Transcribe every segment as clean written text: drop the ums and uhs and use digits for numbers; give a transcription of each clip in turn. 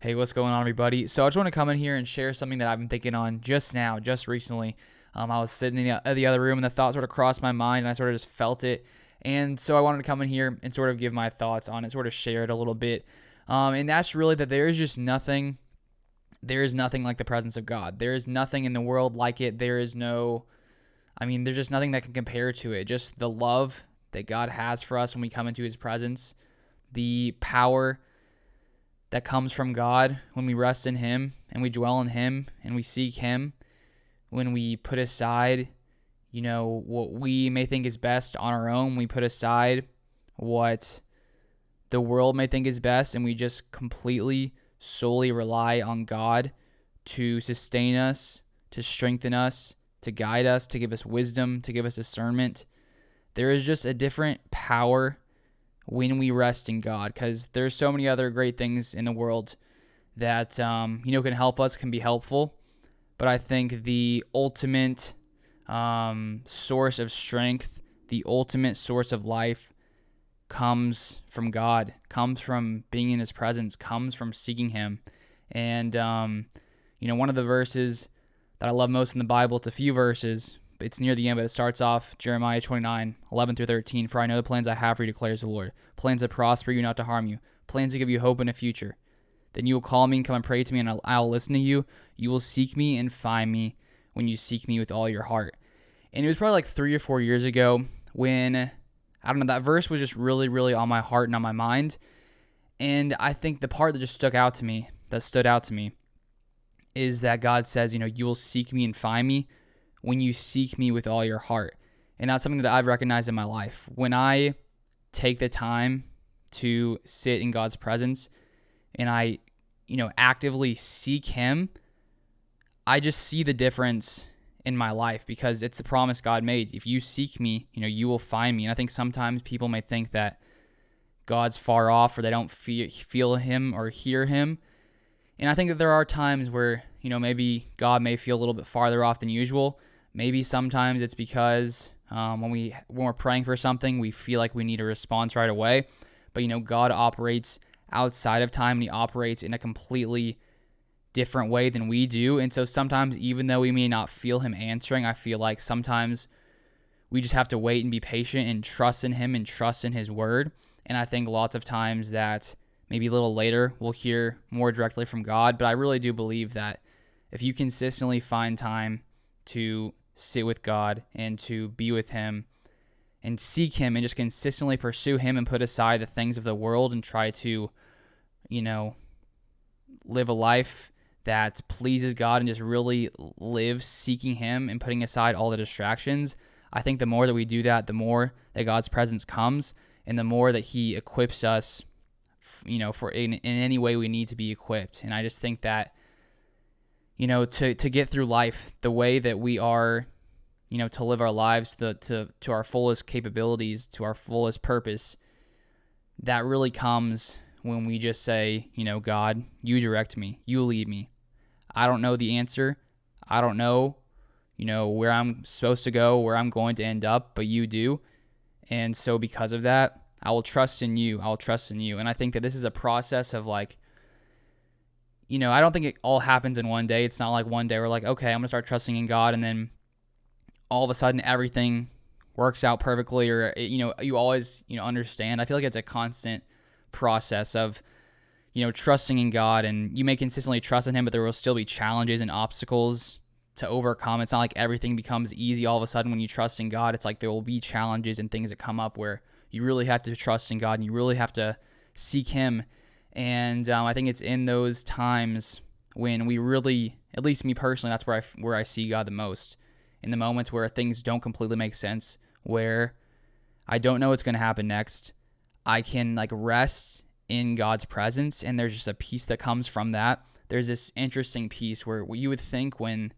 Hey, what's going on, everybody? So I just want to come in here and share something that I've been thinking on just now, just recently. I was sitting in the other room and the thought sort of crossed my mind and I sort of just felt it. And so I wanted to come in here and sort of give my thoughts on it, sort of share it a little bit. And that's really that there is nothing like the presence of God. There is nothing in the world like it. There's just nothing that can compare to it. Just the love that God has for us when we come into his presence, the power that comes from God when we rest in him and we dwell in him and we seek him, when we put aside, what we may think is best on our own, we put aside what the world may think is best, and we just completely, solely rely on God to sustain us, to strengthen us, to guide us, to give us wisdom, to give us discernment. There is just a different power when we rest in God, because there's so many other great things in the world that can help us, can be helpful. But I think the ultimate source of strength, the ultimate source of life, comes from God, comes from being in his presence, comes from seeking him. And one of the verses that I love most in the Bible, it's a few verses, it's near the end, but it starts off Jeremiah 29:11-13. For I know the plans I have for you, declares the Lord. Plans to prosper you, not to harm you. Plans to give you hope in the future. Then you will call me and come and pray to me, and I'll listen to you. You will seek me and find me when you seek me with all your heart. And it was probably like 3 or 4 years ago when, I don't know, that verse was just really, really on my heart and on my mind. And I think the part that stood out to me, is that God says, you will seek me and find me when you seek me with all your heart. And that's something that I've recognized in my life. When I take the time to sit in God's presence and I, actively seek him, I just see the difference in my life, because it's the promise God made. If you seek me, you will find me. And I think sometimes people may think that God's far off, or they don't feel him or hear him. And I think that there are times where, maybe God may feel a little bit farther off than usual. Maybe sometimes it's because when we're praying for something, we feel like we need a response right away. But God operates outside of time, and he operates in a completely different way than we do. And so sometimes, even though we may not feel him answering, I feel like sometimes we just have to wait and be patient and trust in him and trust in his word. And I think lots of times that maybe a little later we'll hear more directly from God. But I really do believe that if you consistently find time to sit with God and to be with him and seek him and just consistently pursue him and put aside the things of the world and try to, live a life that pleases God and just really live seeking him and putting aside all the distractions, I think the more that we do that, the more that God's presence comes, and the more that he equips us, for in any way we need to be equipped. And I just think that, to get through life the way that we are, to live our lives to our fullest capabilities, to our fullest purpose, that really comes when we just say, God, you direct me, you lead me. I don't know the answer. I don't know, where I'm supposed to go, where I'm going to end up, but you do. And so because of that, I will trust in you. I'll trust in you. And I think that this is a process of I don't think it all happens in one day. It's not like one day we're like, okay, I'm going to start trusting in God, and then all of a sudden everything works out perfectly, or, you always, understand. I feel like it's a constant process of, trusting in God, and you may consistently trust in him, but there will still be challenges and obstacles to overcome. It's not like everything becomes easy all of a sudden when you trust in God. It's like there will be challenges and things that come up where you really have to trust in God and you really have to seek him. And I think it's in those times when we really, at least me personally, that's where I see God the most. In the moments where things don't completely make sense, where I don't know what's going to happen next, I can rest in God's presence, and there's just a peace that comes from that. There's this interesting peace where you would think, when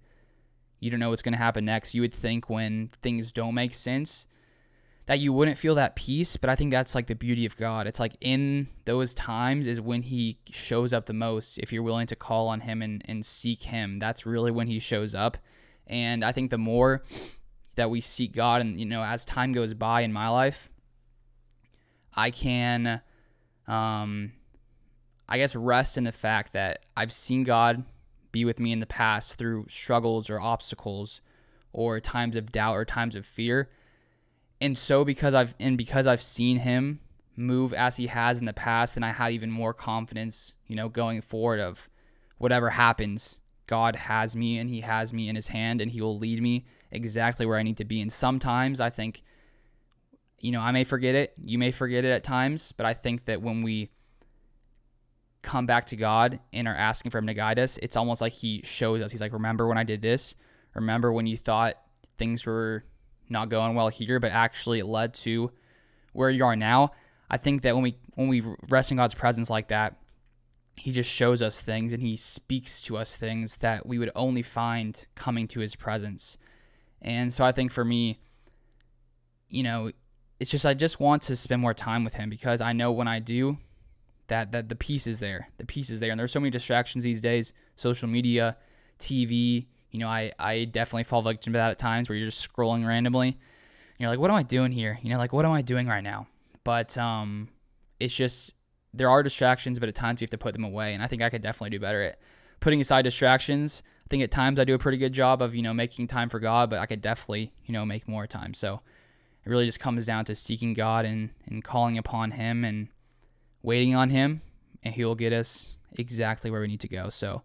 you don't know what's going to happen next, you would think when things don't make sense that you wouldn't feel that peace. But I think that's the beauty of God. It's in those times is when he shows up the most. If you're willing to call on him and seek him, that's really when he shows up. And I think the more that we seek God, and as time goes by in my life, I I guess, rest in the fact that I've seen God be with me in the past through struggles or obstacles or times of doubt or times of fear. And so because I've seen him move as he has in the past, then I have even more confidence, going forward of whatever happens, God has me and he has me in his hand and he will lead me exactly where I need to be. And sometimes I think, I may forget it, you may forget it at times, but I think that when we come back to God and are asking for him to guide us, it's almost like he shows us. He's like, remember when I did this? Remember when you thought things were not going well here, but actually it led to where you are now? I think that when we rest in God's presence like that, he just shows us things and he speaks to us things that we would only find coming to his presence. And so I think for me, it's just I just want to spend more time with him, because I know when I do, that the peace is there. The peace is there. And there's so many distractions these days, social media, TV. I definitely fall victim to that at times, where you're just scrolling randomly. And you're like, what am I doing here? What am I doing right now? But it's just, there are distractions, but at times you have to put them away. And I think I could definitely do better at putting aside distractions. I think at times I do a pretty good job of, making time for God, but I could definitely, make more time. So it really just comes down to seeking God and calling upon him and waiting on him, and he will get us exactly where we need to go. So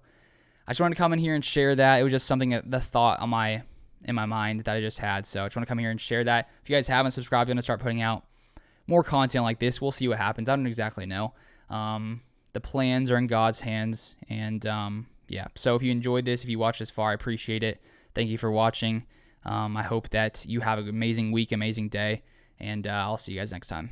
I just wanted to come in here and share that. It was just something the thought in my mind that I just had. So I just want to come here and share that. If you guys haven't subscribed, I'm going to start putting out more content like this. We'll see what happens. I don't exactly know. The plans are in God's hands. And yeah, so if you enjoyed this, if you watched this far, I appreciate it. Thank you for watching. I hope that you have an amazing week, amazing day, and I'll see you guys next time.